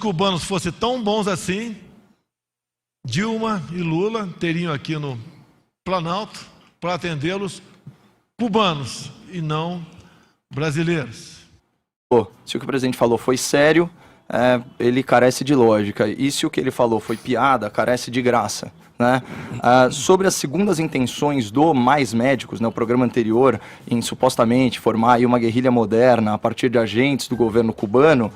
cubanos fossem tão bons assim, Dilma e Lula teriam aqui no Planalto para atendê-los cubanos e não brasileiros. Se o que o presidente falou foi sério, ele carece de lógica. E se o que ele falou foi piada, carece de graça. Né? Sobre as segundas intenções do Mais Médicos, né, o programa anterior, em supostamente formar aí uma guerrilha moderna a partir de agentes do governo cubano,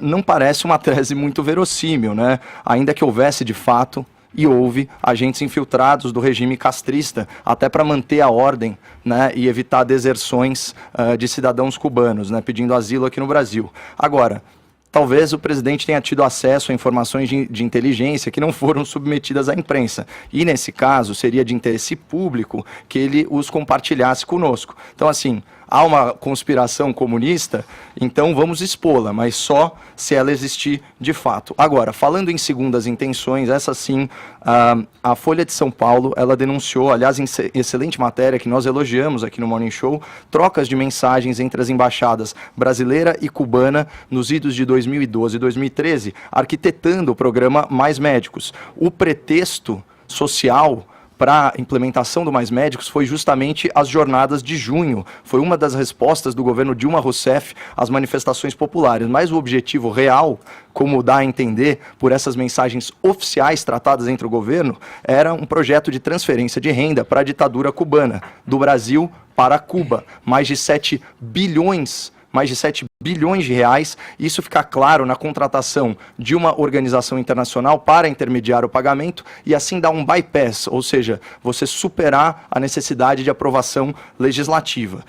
não parece uma tese muito verossímil, né? Ainda que houvesse de fato, e houve, agentes infiltrados do regime castrista, até para manter a ordem, né, e evitar deserções de cidadãos cubanos, né, pedindo asilo aqui no Brasil. Agora, talvez o presidente tenha tido acesso a informações de inteligência que não foram submetidas à imprensa. E, nesse caso, seria de interesse público que ele os compartilhasse conosco. Então, assim, há uma conspiração comunista, então vamos expô-la, mas só se ela existir de fato. Agora, falando em segundas intenções, essa sim, a Folha de São Paulo, ela denunciou, aliás, em excelente matéria que nós elogiamos aqui no Morning Show, trocas de mensagens entre as embaixadas brasileira e cubana nos idos de 2012 e 2013, arquitetando o programa Mais Médicos. O pretexto social para a implementação do Mais Médicos foi justamente as jornadas de junho. Foi uma das respostas do governo Dilma Rousseff às manifestações populares. Mas o objetivo real, como dá a entender por essas mensagens oficiais tratadas entre o governo, era um projeto de transferência de renda para a ditadura cubana, do Brasil para Cuba. Mais de 7 bilhões de reais. Isso fica claro na contratação de uma organização internacional para intermediar o pagamento e assim dar um bypass, ou seja, você superar a necessidade de aprovação legislativa.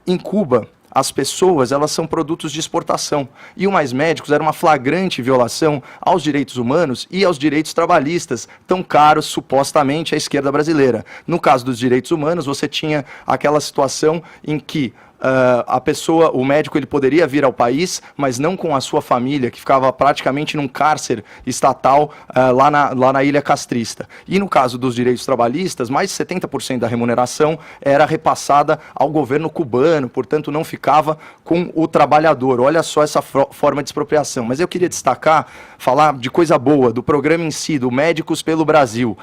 Em Cuba, as pessoas, elas são produtos de exportação. E o Mais Médicos era uma flagrante violação aos direitos humanos e aos direitos trabalhistas, tão caros, supostamente, à esquerda brasileira. No caso dos direitos humanos, você tinha aquela situação em que a pessoa, o médico, ele poderia vir ao país, mas não com a sua família, que ficava praticamente num cárcere estatal lá na ilha castrista. E no caso dos direitos trabalhistas, mais de 70% da remuneração era repassada ao governo cubano, portanto não ficava com o trabalhador. Olha só essa forma de expropriação. Mas eu queria destacar, falar de coisa boa, do programa em si, do Médicos pelo Brasil.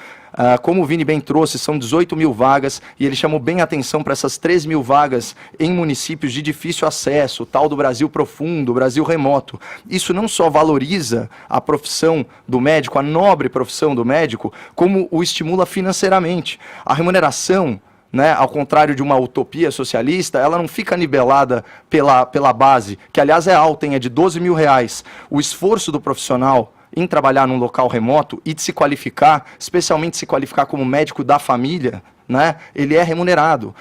Como o Vini bem trouxe, são 18 mil vagas e ele chamou bem a atenção para essas 3 mil vagas em municípios de difícil acesso, tal do Brasil profundo, Brasil remoto. Isso não só valoriza a profissão do médico, a nobre profissão do médico, como o estimula financeiramente. A remuneração, né, ao contrário de uma utopia socialista, ela não fica nivelada pela base, que aliás é alta, é de 12 mil reais. O esforço do profissional em trabalhar num local remoto e de se qualificar, especialmente se qualificar como médico da família, né, ele é remunerado.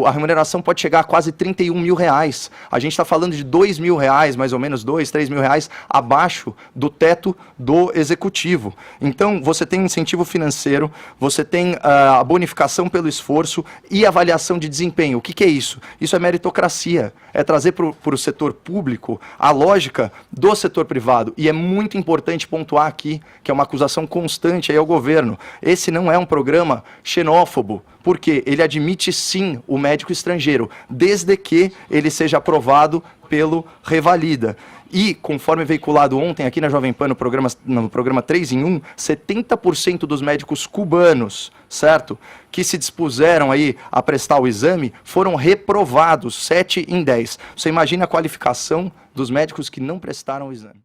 A remuneração pode chegar a quase 31 mil reais. A gente está falando de 2 mil reais, mais ou menos 2, 3 mil reais, abaixo do teto do executivo. Então, você tem incentivo financeiro, você tem a bonificação pelo esforço e avaliação de desempenho. O que é isso? Isso é meritocracia. É trazer para o setor público a lógica do setor privado. E é muito importante pontuar aqui, que é uma acusação constante aí ao governo. Esse não é um programa xenófobo, porque ele admite sim o médico estrangeiro, desde que ele seja aprovado pelo Revalida. E, conforme veiculado ontem aqui na Jovem Pan, no programa 3 em 1, 70% dos médicos cubanos, certo, que se dispuseram aí a prestar o exame, foram reprovados, 7 em 10. Você imagina a qualificação dos médicos que não prestaram o exame.